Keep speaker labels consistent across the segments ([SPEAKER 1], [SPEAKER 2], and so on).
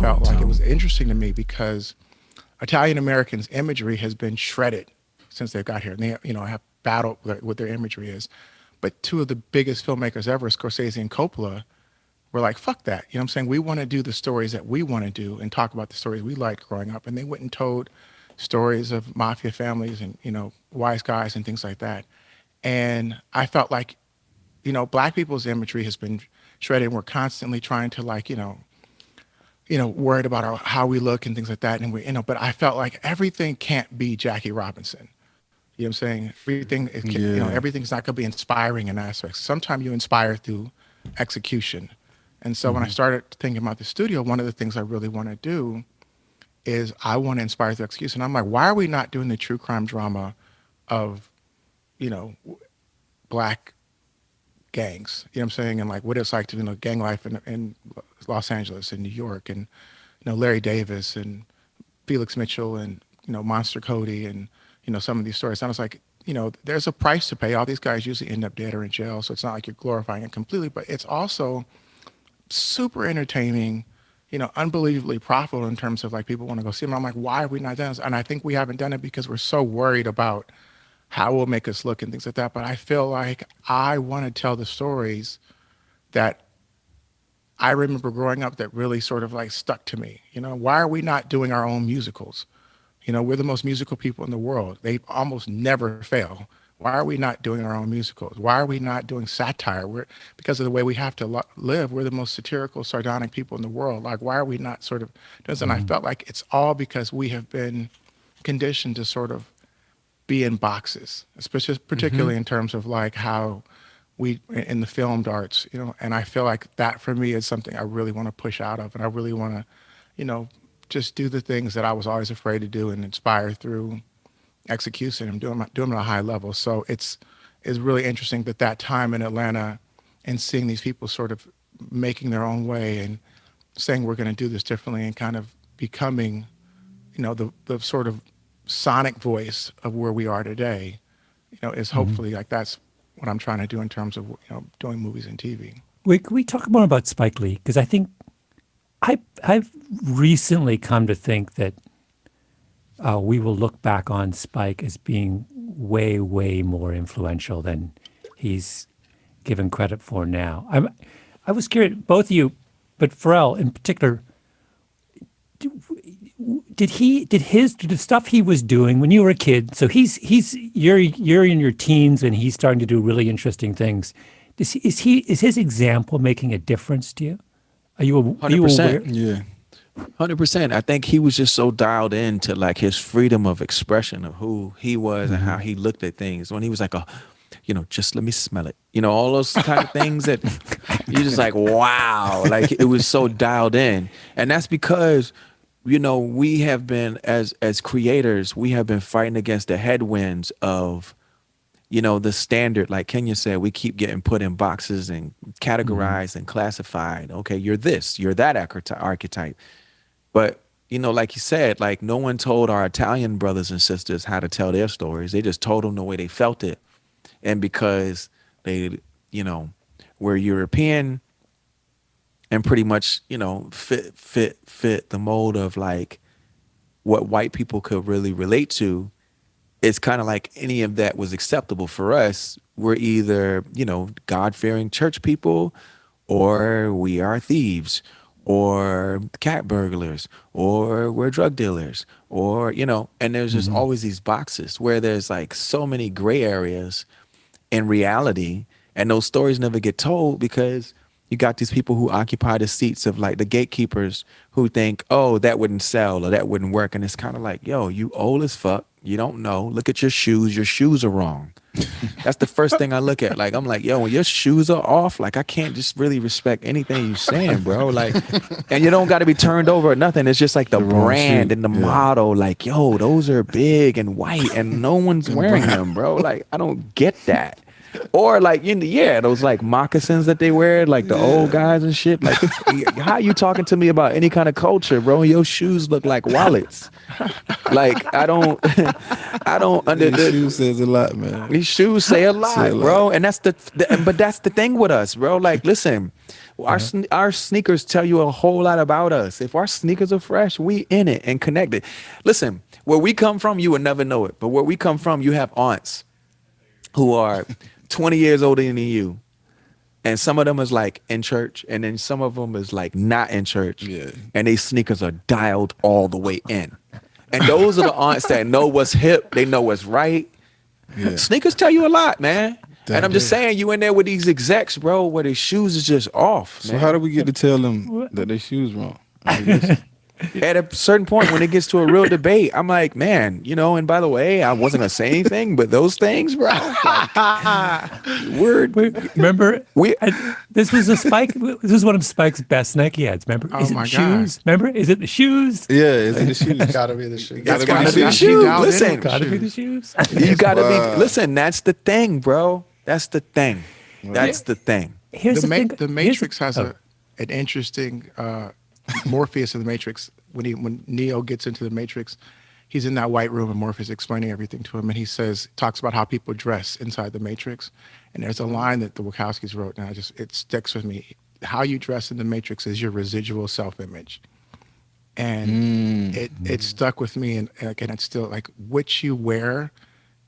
[SPEAKER 1] felt like it
[SPEAKER 2] OTHErtone.
[SPEAKER 1] was interesting to me because Italian Americans' imagery has been shredded since they got here. And they, have battled with what their imagery is. But two of the biggest filmmakers ever, Scorsese and Coppola, were like, fuck that. You know what I'm saying? We want to do the stories that we want to do and talk about the stories we liked growing up. And they went and told stories of mafia families and, wise guys and things like that. And I felt like, black people's imagery has been shredded. And we're constantly trying to worried about how we look and things like that. And but I felt like everything can't be Jackie Robinson. You know what I'm saying?
[SPEAKER 2] Yeah.
[SPEAKER 1] Everything's not going to be inspiring in aspects. Sometimes you inspire through execution. And so when I started thinking about the studio, one of the things I really want to do is I want to inspire through execution. I'm like, why are we not doing the true crime drama of, black gangs? You know what I'm saying? And like what it's like to, gang life in Los Angeles and New York and, Larry Davis and Felix Mitchell and, Monster Cody and, some of these stories. And I was like, there's a price to pay. All these guys usually end up dead or in jail. So it's not like you're glorifying it completely, but it's also super entertaining, unbelievably profitable in terms of like people want to go see them. I'm like, why have we not done this? And I think we haven't done it because we're so worried about how it will make us look and things like that. But I feel like I want to tell the stories that I remember growing up that really sort of like stuck to me. Why are we not doing our own musicals? We're the most musical people in the world. They almost never fail. Why are we not doing our own musicals? Why are we not doing satire? Because of the way we have to live, we're the most satirical, sardonic people in the world. Like, why are we not sort of doing this? And I felt like it's all because we have been conditioned to sort of be in boxes, especially particularly in terms of like how we in the filmed arts, and I feel like that for me is something I really want to push out of, and I really want to, just do the things that I was always afraid to do and inspire through execution and doing them at a high level. So it's really interesting that time in Atlanta and seeing these people sort of making their own way and saying we're going to do this differently and kind of becoming, the sort of sonic voice of where we are today, is hopefully like that's what I'm trying to do in terms of, doing movies and TV.
[SPEAKER 3] Can we talk more about Spike Lee? Because I think I've recently come to think that we will look back on Spike as being way, way more influential than he's given credit for now. I was curious, both of you, but Pharrell in particular, did the stuff he was doing when you were a kid? So you're in your teens and he's starting to do really interesting things. Is his example making a difference to you? Are you aware?
[SPEAKER 2] 100%. Yeah. 100%. I think he was just so dialed into like his freedom of expression of who he was and how he looked at things. When he was like, just let me smell it. All those kind of things that you're just like, wow. Like it was so dialed in. And that's because, we have been, as creators, we have been fighting against the headwinds of, the standard, like Kenya said, we keep getting put in boxes and categorized and classified. Okay, you're this, you're that archetype. But, like you said, like no one told our Italian brothers and sisters how to tell their stories. They just told them the way they felt it. And because they, were European and pretty much, fit the mold of like what white people could really relate to, it's kind of like any of that was acceptable for us. We're either, God-fearing church people, or we are thieves, or cat burglars, or we're drug dealers, or, and there's just always these boxes where there's like so many gray areas in reality, and those stories never get told because you got these people who occupy the seats of like the gatekeepers who think, oh, that wouldn't sell or that wouldn't work. And it's kind of like, yo, you old as fuck. You don't know. Look at your shoes. Your shoes are wrong. That's the first thing I look at. Like, I'm like, yo, when your shoes are off, like I can't just really respect anything you're saying, bro. Like, and you don't got to be turned over or nothing. It's just like the brand and the motto. Like, yo, those are big and white and no one's wearing them, bro. Like, I don't get that. Or like, those like moccasins that they wear, like the old guys and shit. Like, how you talking to me about any kind of culture, bro? Your shoes look like wallets. Like, I don't
[SPEAKER 4] These shoes says a lot, man.
[SPEAKER 2] These shoes say a lot, bro. And that's but that's the thing with us, bro. Like, listen, Our sneakers tell you a whole lot about us. If our sneakers are fresh, we in it and connected. Listen, where we come from, you would never know it. But where we come from, you have aunts who are 20 years older than you. And some of them is like in church, and then some of them is like not in church.
[SPEAKER 4] Yeah.
[SPEAKER 2] And these sneakers are dialed all the way in. And those are the aunts that know what's hip, they know what's right.
[SPEAKER 4] Yeah.
[SPEAKER 2] Sneakers tell you a lot, man.
[SPEAKER 4] That
[SPEAKER 2] and I'm just
[SPEAKER 4] is.
[SPEAKER 2] saying, you in there with these execs, bro, where their shoes is just off.
[SPEAKER 4] So
[SPEAKER 2] man.
[SPEAKER 4] how do we get to tell them that their shoes wrong? I mean, listen.
[SPEAKER 2] At a certain point, when it gets to a real debate, I'm like, man, and by the way, I wasn't gonna say anything, but those things, bro.
[SPEAKER 3] Remember,
[SPEAKER 2] We-
[SPEAKER 3] this was a Spike. This is one of Spike's best Nike ads. Remember?
[SPEAKER 1] Oh
[SPEAKER 3] Is it
[SPEAKER 1] my
[SPEAKER 3] the shoes?
[SPEAKER 1] God.
[SPEAKER 3] Remember? Is it the shoes?
[SPEAKER 4] Yeah, it's in the shoes.
[SPEAKER 1] Gotta be the shoe.
[SPEAKER 2] It's
[SPEAKER 4] be
[SPEAKER 2] gotta
[SPEAKER 4] the
[SPEAKER 2] be the
[SPEAKER 4] shoes.
[SPEAKER 2] shoes.
[SPEAKER 1] dialed in
[SPEAKER 2] Listen,
[SPEAKER 1] with the
[SPEAKER 3] Gotta be the
[SPEAKER 1] shoes.
[SPEAKER 3] shoes.
[SPEAKER 2] you gotta
[SPEAKER 4] Wow.
[SPEAKER 2] be. Listen, that's the thing, bro. That's the thing. That's the thing.
[SPEAKER 3] Here's the thing.
[SPEAKER 1] The Matrix has an interesting Morpheus in the Matrix. When Neo gets into the Matrix, he's in that white room and Morpheus explaining everything to him, and he talks about how people dress inside the Matrix. And there's a line that the Wachowskis wrote, and it sticks with me. How you dress in the Matrix is your residual self-image. And it stuck with me, and again, it's still like what you wear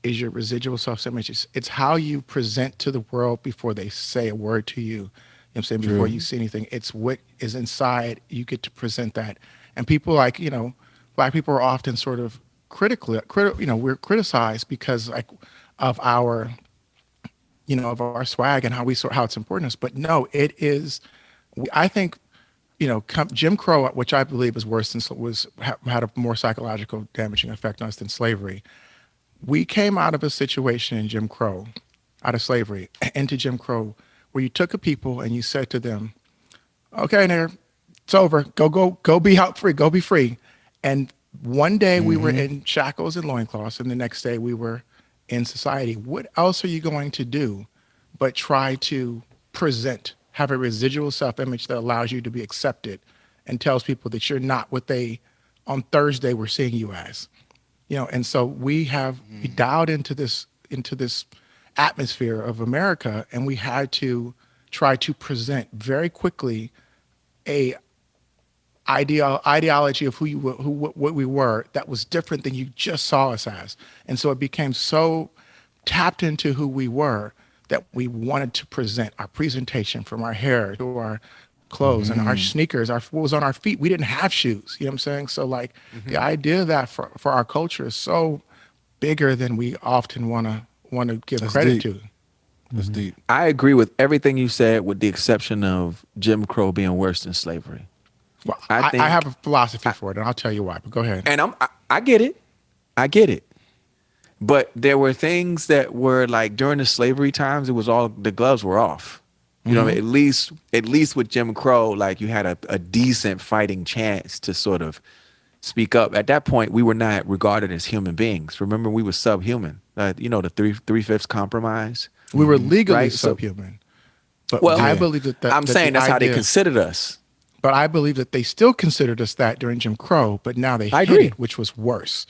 [SPEAKER 1] is your residual self-image. It's how you present to the world before they say a word to you. You know what I'm saying? Before you see anything, it's what is inside. You get to present that. And people Black people are often sort of we're criticized because of our, of our swag and how it's important to us. But no, it is, I think, Jim Crow, which I believe is worse than had a more psychological damaging effect on us than slavery. We came out of a situation in Jim Crow, out of slavery, into Jim Crow, where you took a people and you said to them, okay, there, it's over. Go be out free. Go be free. And one day we were in shackles and loincloths, and the next day we were in society. What else are you going to do but try to have a residual self-image that allows you to be accepted and tells people that you're not what they on Thursday were seeing you as? And so we dialed into this atmosphere of America, and we had to try to present very quickly a ideology of what we were that was different than you just saw us as. And so it became so tapped into who we were that we wanted to present our presentation, from our hair to our clothes and our sneakers, what was on our feet. We didn't have shoes. You know what I'm saying? So the idea of that for our culture is so bigger than we often want to give
[SPEAKER 4] That's
[SPEAKER 1] credit
[SPEAKER 4] deep.
[SPEAKER 1] to.
[SPEAKER 4] That's deep.
[SPEAKER 2] I agree with everything you said, with the exception of Jim Crow being worse than slavery.
[SPEAKER 1] Well,
[SPEAKER 2] I think-
[SPEAKER 1] I have a philosophy for it, and I'll tell you why, but go ahead.
[SPEAKER 2] And I get it. I get it. But there were things that were like during the slavery times, it was all, the gloves were off. You know what I mean? At least with Jim Crow, like you had a decent fighting chance to sort of speak up. At that point, we were not regarded as human beings. Remember, we were subhuman. The 3/5 compromise.
[SPEAKER 1] We were legally
[SPEAKER 2] Right, so-
[SPEAKER 1] subhuman. But
[SPEAKER 2] Well,
[SPEAKER 1] I believe that
[SPEAKER 2] I'm
[SPEAKER 1] that
[SPEAKER 2] saying
[SPEAKER 1] the
[SPEAKER 2] that's how they
[SPEAKER 1] idea-
[SPEAKER 2] considered us.
[SPEAKER 1] But I believe that they still considered us that during Jim Crow, but now they
[SPEAKER 2] I
[SPEAKER 1] hid
[SPEAKER 2] agree.
[SPEAKER 1] it, which was worse.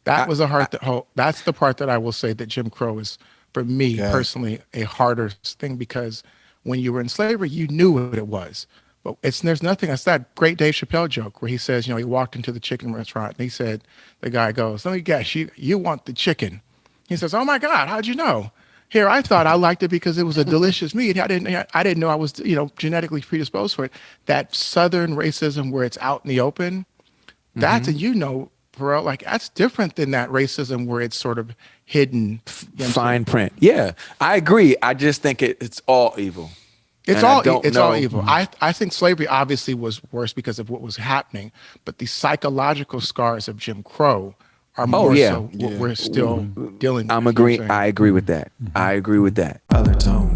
[SPEAKER 1] That's the part that I will say that Jim Crow is, for me personally, a harder thing, because when you were in slavery, you knew what it was. But there's nothing. It's that great Dave Chappelle joke where he says, he walked into the chicken restaurant and he said, the guy goes, let me guess, you want the chicken. He says, oh my God, how'd you know? Here, I thought I liked it because it was a delicious meat. I didn't know I was, genetically predisposed for it. That Southern racism where it's out in the open, that's, and Pharrell, like that's different than that racism where it's sort of hidden.
[SPEAKER 2] Fine print. Yeah, I agree. I just think it's all evil.
[SPEAKER 1] It's
[SPEAKER 2] And I
[SPEAKER 1] all
[SPEAKER 2] don't
[SPEAKER 1] it's
[SPEAKER 2] know-
[SPEAKER 1] all evil. I think slavery obviously was worse because of what was happening, but the psychological scars of Jim Crow are more
[SPEAKER 2] yeah.
[SPEAKER 1] so what we're still dealing with.
[SPEAKER 2] I'm
[SPEAKER 1] you know what
[SPEAKER 2] agreeing.
[SPEAKER 1] saying?
[SPEAKER 2] I agree with that. I agree with that.
[SPEAKER 4] OTHERtone.